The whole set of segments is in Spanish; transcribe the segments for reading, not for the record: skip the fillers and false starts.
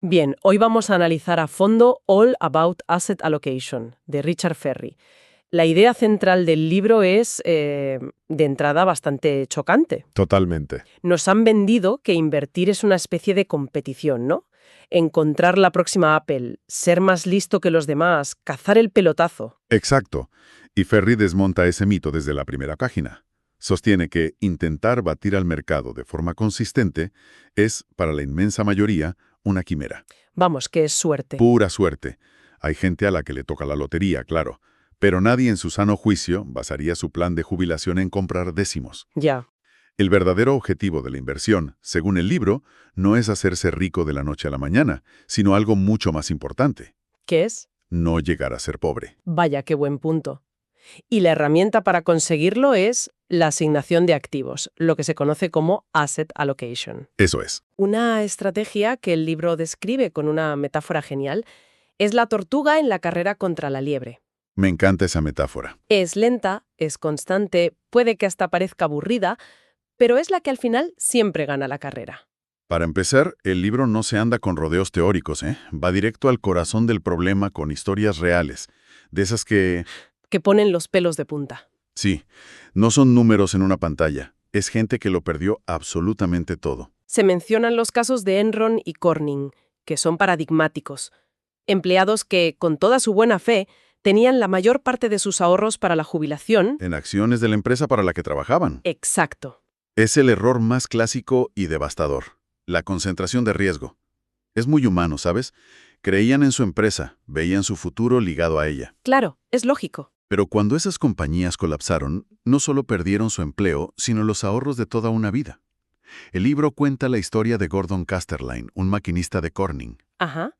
Bien, hoy vamos a analizar a fondo All About Asset Allocation, de Richard Ferry. La idea central del libro es, de entrada, bastante chocante. Totalmente. Nos han vendido que invertir es una especie de competición, ¿no? Encontrar la próxima Apple, ser más listo que los demás, cazar el pelotazo. Exacto. Y Ferry desmonta ese mito desde la primera página. Sostiene que intentar batir al mercado de forma consistente es, para la inmensa mayoría, una quimera. Vamos, que es suerte. Pura suerte. Hay gente a la que le toca la lotería, claro. Pero nadie en su sano juicio basaría su plan de jubilación en comprar décimos. Ya. El verdadero objetivo de la inversión, según el libro, no es hacerse rico de la noche a la mañana, sino algo mucho más importante: ¿Qué es? no llegar a ser pobre. Vaya, qué buen punto. Y la herramienta para conseguirlo es la asignación de activos, lo que se conoce como Asset Allocation. Eso es. Una estrategia que el libro describe con una metáfora genial es la tortuga en la carrera contra la liebre. Me encanta esa metáfora. Es lenta, es constante, puede que hasta parezca aburrida, pero es la que al final siempre gana la carrera. Para empezar, el libro no se anda con rodeos teóricos, ¿eh? Va directo al corazón del problema con historias reales, de esas que, Que ponen los pelos de punta. sí, no son números en una pantalla, es gente que lo perdió absolutamente todo. Se mencionan los casos de Enron y Corning, que son paradigmáticos. Empleados que, con toda su buena fe, tenían la mayor parte de sus ahorros para la jubilación. En acciones de la empresa para la que trabajaban. Exacto. Es el error más clásico y devastador: la concentración de riesgo. Es muy humano, ¿sabes? Creían en su empresa, veían su futuro ligado a ella. Claro, es lógico. Pero cuando esas compañías colapsaron, no solo perdieron su empleo, sino los ahorros de toda una vida. El libro cuenta la historia de Gordon Casterline, un maquinista de Corning. Ajá.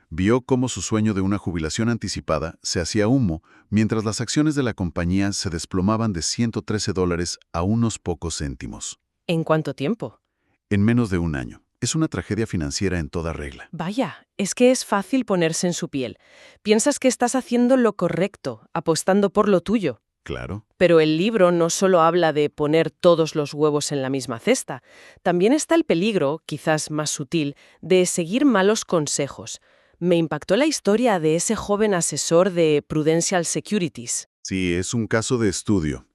Vio cómo su sueño de una jubilación anticipada se hacía humo mientras las acciones de la compañía se desplomaban de $113 a unos pocos céntimos. ¿En cuánto tiempo? En menos de un año. Es una tragedia financiera en toda regla. Vaya, es que es fácil ponerse en su piel. Piensas que estás haciendo lo correcto, apostando por lo tuyo. Claro. Pero el libro no solo habla de poner todos los huevos en la misma cesta. También está el peligro, quizás más sutil, de seguir malos consejos. Me impactó la historia de ese joven asesor de Prudential Securities. Sí, es un caso de estudio.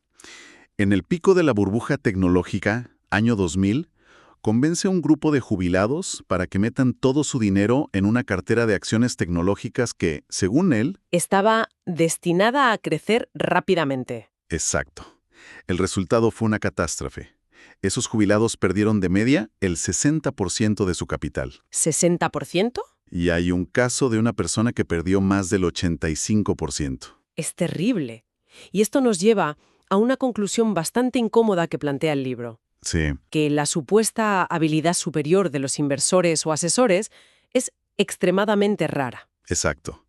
En el pico de la burbuja tecnológica, año 2000, convence a un grupo de jubilados para que metan todo su dinero en una cartera de acciones tecnológicas que, según él... Estaba destinada a crecer rápidamente. Exacto. El resultado fue una catástrofe. Esos jubilados perdieron de media el 60% de su capital. ¿60%? Y hay un caso de una persona que perdió más del 85%. Es terrible. Y esto nos lleva a una conclusión bastante incómoda que plantea el libro. Sí, Que la supuesta habilidad superior de los inversores o asesores es extremadamente rara. exacto.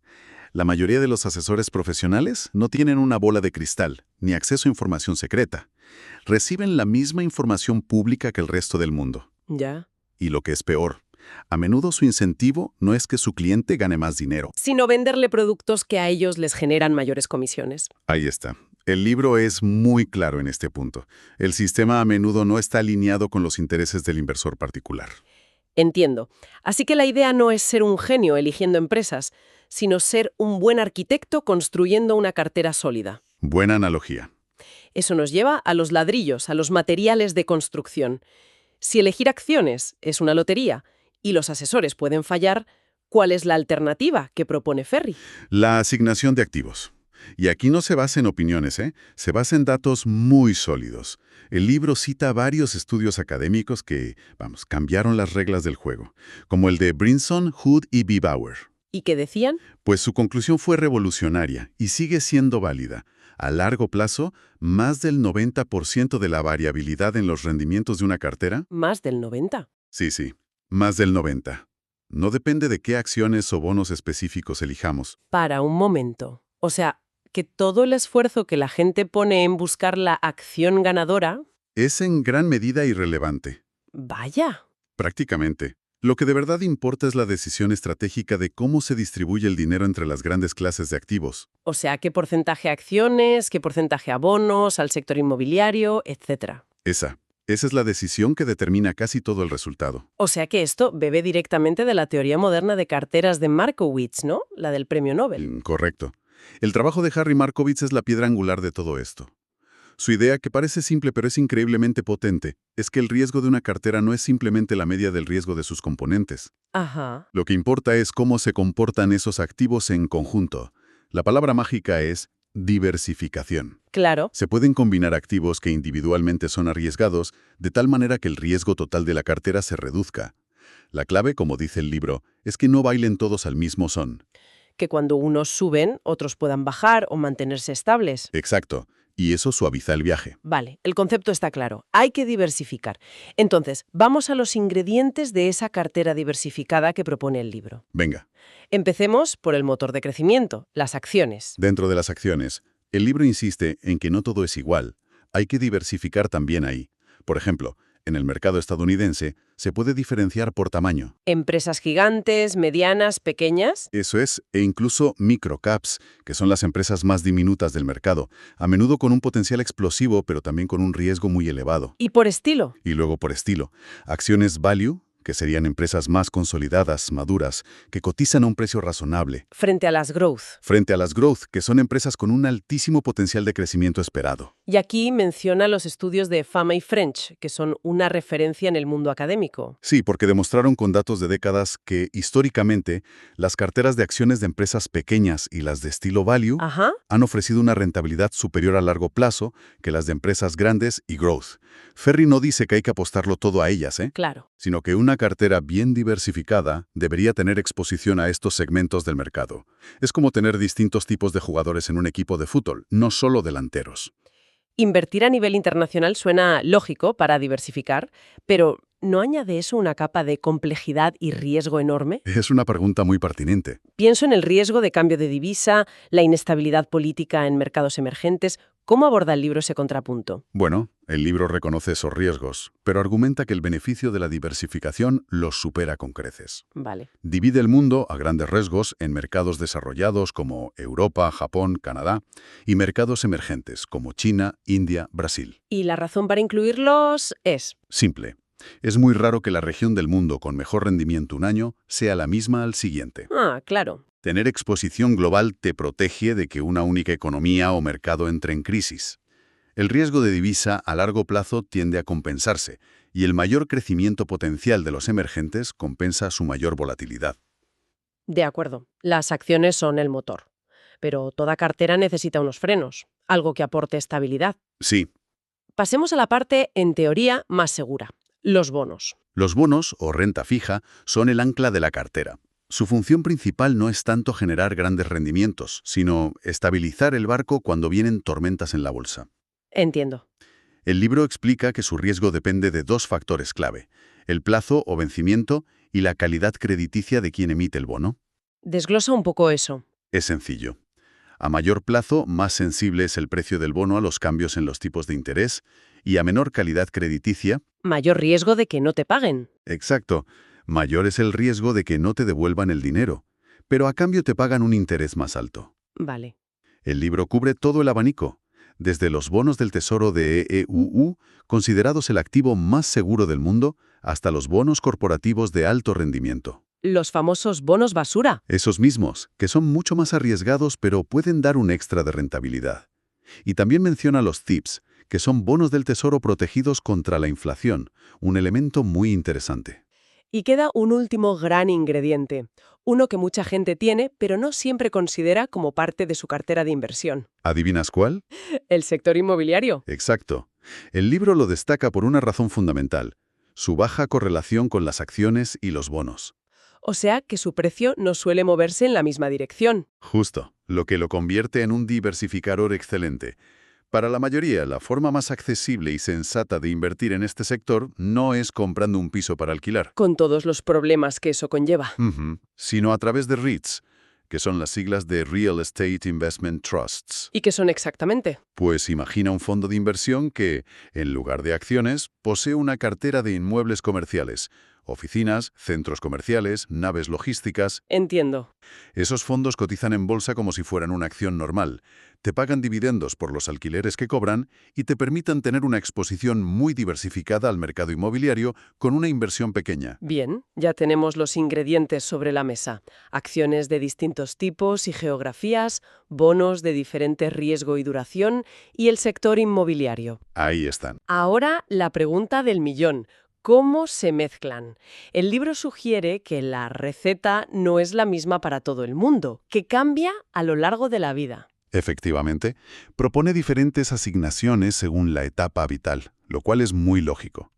La mayoría de los asesores profesionales no tienen una bola de cristal, ni acceso a información secreta. Reciben la misma información pública que el resto del mundo. ¿Ya? Y lo que es peor, a menudo su incentivo no es que su cliente gane más dinero. Sino venderle productos que a ellos les generan mayores comisiones. Ahí está. El libro es muy claro en este punto. El sistema a menudo no está alineado con los intereses del inversor particular. Entiendo. Así que la idea no es ser un genio eligiendo empresas, sino ser un buen arquitecto construyendo una cartera sólida. Buena analogía. Eso nos lleva a los ladrillos, a los materiales de construcción. Si elegir acciones es una lotería y los asesores pueden fallar, ¿cuál es la alternativa que propone Ferry? La asignación de activos. Y aquí no se basa en opiniones, ¿eh? Se basa en datos muy sólidos. El libro cita varios estudios académicos que, cambiaron las reglas del juego, como el de Brinson, Hood y B. Bauer. ¿Y qué decían? Pues su conclusión fue revolucionaria y sigue siendo válida. A largo plazo, más del 90% de la variabilidad en los rendimientos de una cartera. Más del 90%. Sí, más del 90%. No depende de qué acciones o bonos específicos elijamos. Para un momento. O sea, que todo el esfuerzo que la gente pone en buscar la acción ganadora... Es en gran medida irrelevante. Vaya. Prácticamente. Lo que de verdad importa es la decisión estratégica de cómo se distribuye el dinero entre las grandes clases de activos. O sea, qué porcentaje a acciones, qué porcentaje a bonos, al sector inmobiliario, etc. Esa. Esa es la decisión que determina casi todo el resultado. O sea que esto bebe directamente de la teoría moderna de carteras de Markowitz, ¿no? La del premio Nobel. Correcto. El trabajo de Harry Markowitz es la piedra angular de todo esto. Su idea, que parece simple pero es increíblemente potente, es que el riesgo de una cartera no es simplemente la media del riesgo de sus componentes. Ajá. Lo que importa es cómo se comportan esos activos en conjunto. La palabra mágica es diversificación. Claro. Se pueden combinar activos que individualmente son arriesgados de tal manera que el riesgo total de la cartera se reduzca. La clave, como dice el libro, es que no bailen todos al mismo son. Que cuando unos suben, otros puedan bajar o mantenerse estables. Exacto. Y eso suaviza el viaje. Vale, el concepto está claro. Hay que diversificar. Entonces, vamos a los ingredientes de esa cartera diversificada que propone el libro. Venga, Empecemos por el motor de crecimiento, las acciones. dentro de las acciones, el libro insiste en que no todo es igual. Hay que diversificar también ahí. Por ejemplo, en el mercado estadounidense se puede diferenciar por tamaño. Empresas gigantes, medianas, pequeñas. Eso es, e incluso microcaps, que son las empresas más diminutas del mercado, a menudo con un potencial explosivo, pero también con un riesgo muy elevado. Y por estilo. Y luego por estilo, acciones value, que serían empresas más consolidadas, maduras, que cotizan a un precio razonable, Frente a las growth. frente a las growth, que son empresas con un altísimo potencial de crecimiento esperado. Y aquí menciona los estudios de Fama y French, que son una referencia en el mundo académico. Sí, porque demostraron con datos de décadas que, históricamente, las carteras de acciones de empresas pequeñas y las de estilo value Ajá. han ofrecido una rentabilidad superior a largo plazo que las de empresas grandes y growth. Ferry no dice que hay que apostarlo todo a ellas, Claro. sino que una cartera bien diversificada debería tener exposición a estos segmentos del mercado. Es como tener distintos tipos de jugadores en un equipo de fútbol, no solo delanteros. Invertir a nivel internacional suena lógico para diversificar, pero ¿no añade eso una capa de complejidad y riesgo enorme? Es una pregunta muy pertinente. Pienso en el riesgo de cambio de divisa, la inestabilidad política en mercados emergentes. ¿Cómo aborda el libro ese contrapunto? Bueno, el libro reconoce esos riesgos, pero argumenta que el beneficio de la diversificación los supera con creces. Vale. Divide el mundo a grandes riesgos en mercados desarrollados como Europa, Japón, Canadá, y mercados emergentes como China, India, Brasil. ¿Y la razón para incluirlos es? Simple. Es muy raro que la región del mundo con mejor rendimiento un año sea la misma al siguiente. Ah, claro. Tener exposición global te protege de que una única economía o mercado entre en crisis. El riesgo de divisa a largo plazo tiende a compensarse, y el mayor crecimiento potencial de los emergentes compensa su mayor volatilidad. De acuerdo. Las acciones son el motor. Pero toda cartera necesita unos frenos, algo que aporte estabilidad. Sí, Pasemos a la parte, en teoría, más segura. Los bonos. los bonos o renta fija son el ancla de la cartera. Su función principal no es tanto generar grandes rendimientos, sino estabilizar el barco cuando vienen tormentas en la bolsa. Entiendo. El libro explica que su riesgo depende de dos factores clave: el plazo o vencimiento y la calidad crediticia de quien emite el bono. Desglosa un poco eso. Es sencillo. A mayor plazo, más sensible es el precio del bono a los cambios en los tipos de interés, y a menor calidad crediticia, Mayor riesgo de que no te paguen. exacto, mayor es el riesgo de que no te devuelvan el dinero, pero a cambio te pagan un interés más alto. Vale. El libro cubre todo el abanico, desde los bonos del Tesoro de EEUU, considerados el activo más seguro del mundo, hasta los bonos corporativos de alto rendimiento. Los famosos bonos basura. Esos mismos, que son mucho más arriesgados pero pueden dar un extra de rentabilidad. Y también menciona los TIPS, que son bonos del Tesoro protegidos contra la inflación, un elemento muy interesante. Y queda un último gran ingrediente, uno que mucha gente tiene, pero no siempre considera como parte de su cartera de inversión. ¿Adivinas cuál? El sector inmobiliario. Exacto. El libro lo destaca por una razón fundamental: su baja correlación con las acciones y los bonos. O sea que su precio no suele moverse en la misma dirección. Justo, lo que lo convierte en un diversificador excelente. Para la mayoría, la forma más accesible y sensata de invertir en este sector no es comprando un piso para alquilar, Con todos los problemas que eso conlleva. sino a través de REITs, que son las siglas de Real Estate Investment Trusts. ¿Y qué son exactamente? Pues imagina un fondo de inversión que, en lugar de acciones, posee una cartera de inmuebles comerciales, Oficinas, centros comerciales, naves logísticas. Entiendo. Esos fondos cotizan en bolsa como si fueran una acción normal. Te pagan dividendos por los alquileres que cobran y te permiten tener una exposición muy diversificada al mercado inmobiliario con una inversión pequeña. Bien, ya tenemos los ingredientes sobre la mesa. Acciones de distintos tipos y geografías, bonos de diferente riesgo y duración y el sector inmobiliario. Ahí están. Ahora la pregunta del millón. ¿Cómo se mezclan? El libro sugiere que la receta no es la misma para todo el mundo, que cambia a lo largo de la vida. Efectivamente, propone diferentes asignaciones según la etapa vital, lo cual es muy lógico.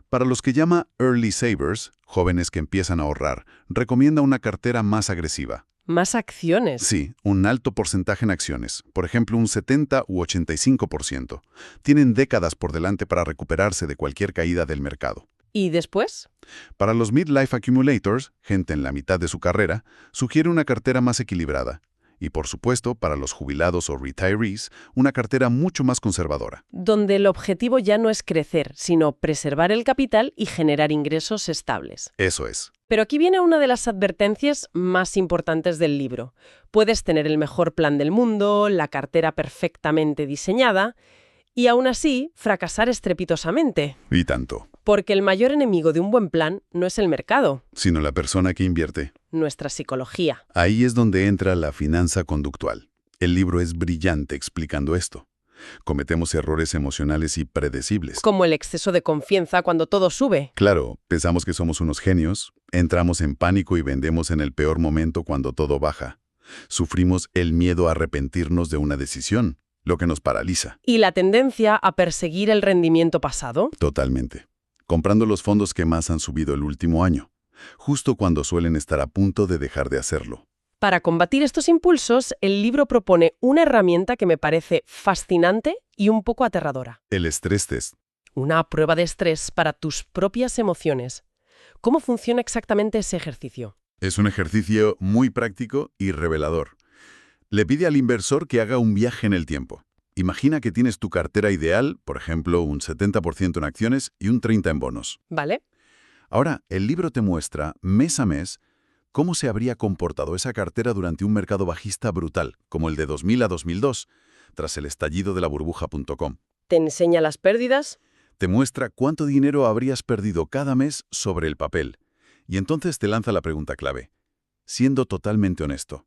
Para los que llama early savers, jóvenes que empiezan a ahorrar, recomienda una cartera más agresiva. Más acciones. Sí, un alto porcentaje en acciones, por ejemplo un 70 u 85%. Tienen décadas por delante para recuperarse de cualquier caída del mercado. ¿Y después? Para los midlife accumulators, gente en la mitad de su carrera, sugiere una cartera más equilibrada. Y por supuesto, para los jubilados o retirees, una cartera mucho más conservadora. Donde el objetivo ya no es crecer, sino preservar el capital y generar ingresos estables. Eso es. Pero aquí viene una de las advertencias más importantes del libro. Puedes tener el mejor plan del mundo, la cartera perfectamente diseñada, y aún así fracasar estrepitosamente. Y tanto. Porque el mayor enemigo de un buen plan no es el mercado, Sino la persona que invierte. nuestra psicología. Ahí es donde entra la finanza conductual. El libro es brillante explicando esto. Cometemos errores emocionales y predecibles. Como el exceso de confianza cuando todo sube. Claro, pensamos que somos unos genios, entramos en pánico y vendemos en el peor momento cuando todo baja. Sufrimos el miedo a arrepentirnos de una decisión, lo que nos paraliza. Y la tendencia a perseguir el rendimiento pasado. Totalmente. Comprando los fondos que más han subido el último año, justo cuando suelen estar a punto de dejar de hacerlo. Para combatir estos impulsos, el libro propone una herramienta que me parece fascinante y un poco aterradora. El estrés test. Una prueba de estrés para tus propias emociones. ¿Cómo funciona exactamente ese ejercicio? Es un ejercicio muy práctico y revelador. Le pide al inversor que haga un viaje en el tiempo. Imagina que tienes tu cartera ideal, por ejemplo, un 70% en acciones y un 30% en bonos. ¿Vale? Ahora, el libro te muestra, mes a mes, cómo se habría comportado esa cartera durante un mercado bajista brutal, como el de 2000 a 2002, tras el estallido de la burbuja.com. Te enseña las pérdidas. Te muestra cuánto dinero habrías perdido cada mes sobre el papel. Y entonces te lanza la pregunta clave. Siendo totalmente honesto,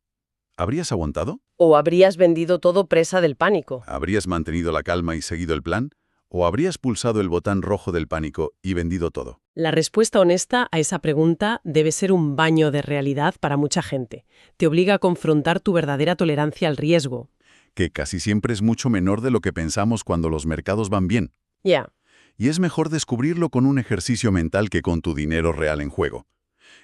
¿habrías aguantado? ¿O habrías vendido todo presa del pánico? ¿Habrías mantenido la calma y seguido el plan? ¿O habrías pulsado el botón rojo del pánico y vendido todo? La respuesta honesta a esa pregunta debe ser un baño de realidad para mucha gente. Te obliga a confrontar tu verdadera tolerancia al riesgo. Que casi siempre es mucho menor de lo que pensamos cuando los mercados van bien. Ya. Y es mejor descubrirlo con un ejercicio mental que con tu dinero real en juego.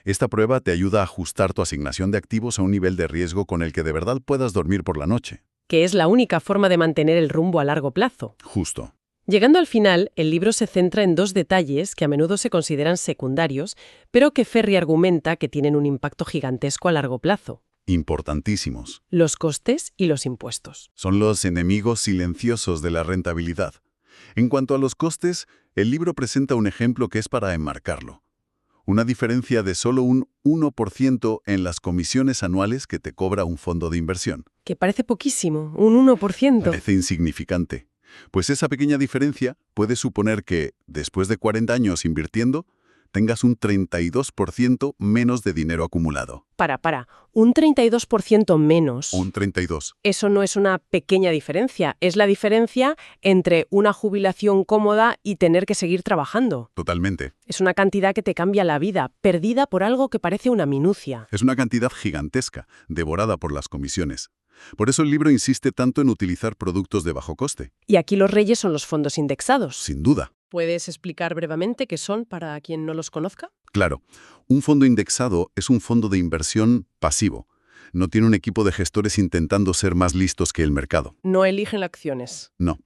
Esta prueba te ayuda a ajustar tu asignación de activos a un nivel de riesgo con el que de verdad puedas dormir por la noche. Que es la única forma de mantener el rumbo a largo plazo. Justo. Llegando al final, el libro se centra en dos detalles que a menudo se consideran secundarios, pero que Ferry argumenta que tienen un impacto gigantesco a largo plazo. Importantísimos. Los costes y los impuestos. Son los enemigos silenciosos de la rentabilidad. En cuanto a los costes, el libro presenta un ejemplo que es para enmarcarlo. Una diferencia de solo un 1% en las comisiones anuales que te cobra un fondo de inversión. Que parece poquísimo, un 1%. Parece insignificante. Pues esa pequeña diferencia puede suponer que, después de 40 años invirtiendo, tengas un 32% menos de dinero acumulado. Un 32% menos. Un 32%. Eso no es una pequeña diferencia, es la diferencia entre una jubilación cómoda y tener que seguir trabajando. Totalmente. Es una cantidad que te cambia la vida, perdida por algo que parece una minucia. Es una cantidad gigantesca, devorada por las comisiones. Por eso el libro insiste tanto en utilizar productos de bajo coste. Y aquí los reyes son los fondos indexados. Sin duda. ¿Puedes explicar brevemente qué son para quien no los conozca? Claro, un fondo indexado es un fondo de inversión pasivo. No tiene un equipo de gestores intentando ser más listos que el mercado. No eligen acciones. No.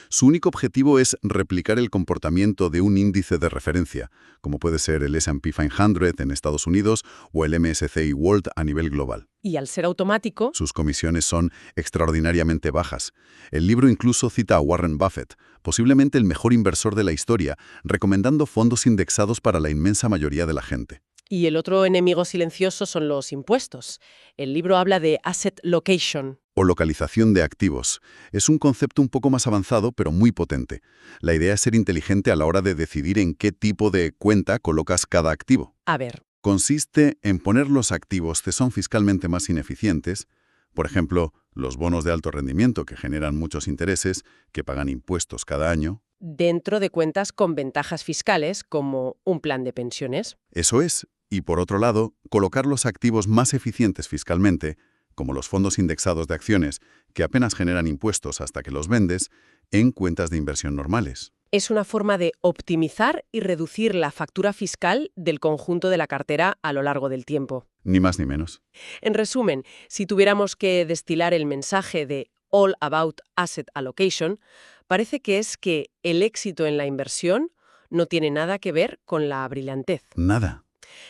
Su único objetivo es replicar el comportamiento de un índice de referencia, como puede ser el S&P 500 en Estados Unidos o el MSCI World a nivel global. Y al ser automático, sus comisiones son extraordinariamente bajas. El libro incluso cita a Warren Buffett, posiblemente el mejor inversor de la historia, recomendando fondos indexados para la inmensa mayoría de la gente. y el otro enemigo silencioso son los impuestos. El libro habla de asset location. O localización de activos. Es un concepto un poco más avanzado, pero muy potente. La idea es ser inteligente a la hora de decidir en qué tipo de cuenta colocas cada activo. A ver, Consiste en poner los activos que son fiscalmente más ineficientes, por ejemplo, los bonos de alto rendimiento que generan muchos intereses, que pagan impuestos cada año. dentro de cuentas con ventajas fiscales, como un plan de pensiones. Eso es. Y por otro lado, colocar los activos más eficientes fiscalmente, como los fondos indexados de acciones, que apenas generan impuestos hasta que los vendes, en cuentas de inversión normales. Es una forma de optimizar y reducir la factura fiscal del conjunto de la cartera a lo largo del tiempo. Ni más ni menos. En resumen, si tuviéramos que destilar el mensaje de All About Asset Allocation, parece que es que el éxito en la inversión no tiene nada que ver con la brillantez, Nada.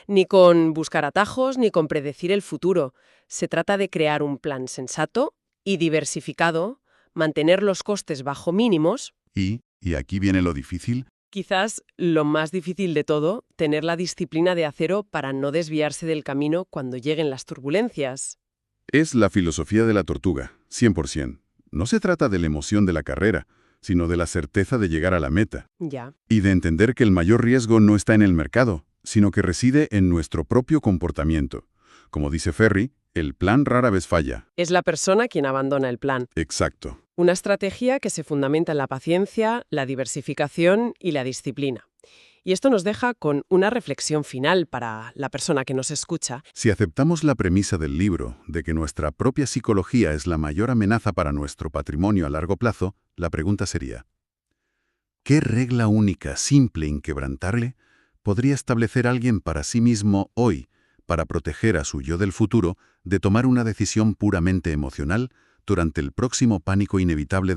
ni con buscar atajos, ni con predecir el futuro. Se trata de crear un plan sensato y diversificado, mantener los costes bajo mínimos. Y aquí viene lo difícil. Quizás lo más difícil de todo, tener la disciplina de acero para no desviarse del camino cuando lleguen las turbulencias. Es la filosofía de la tortuga, 100%. No se trata de la emoción de la carrera, sino de la certeza de llegar a la meta. Ya. Y de entender que el mayor riesgo no está en el mercado, sino que reside en nuestro propio comportamiento. Como dice Ferry, el plan rara vez falla. Es la persona quien abandona el plan. Exacto. Una estrategia que se fundamenta en la paciencia, la diversificación y la disciplina. Y esto nos deja con una reflexión final para la persona que nos escucha. Si aceptamos la premisa del libro de que nuestra propia psicología es la mayor amenaza para nuestro patrimonio a largo plazo, la pregunta sería: ¿qué regla única, simple, inquebrantable podría establecer alguien para sí mismo hoy para proteger a su yo del futuro de tomar una decisión puramente emocional durante el próximo pánico inevitable?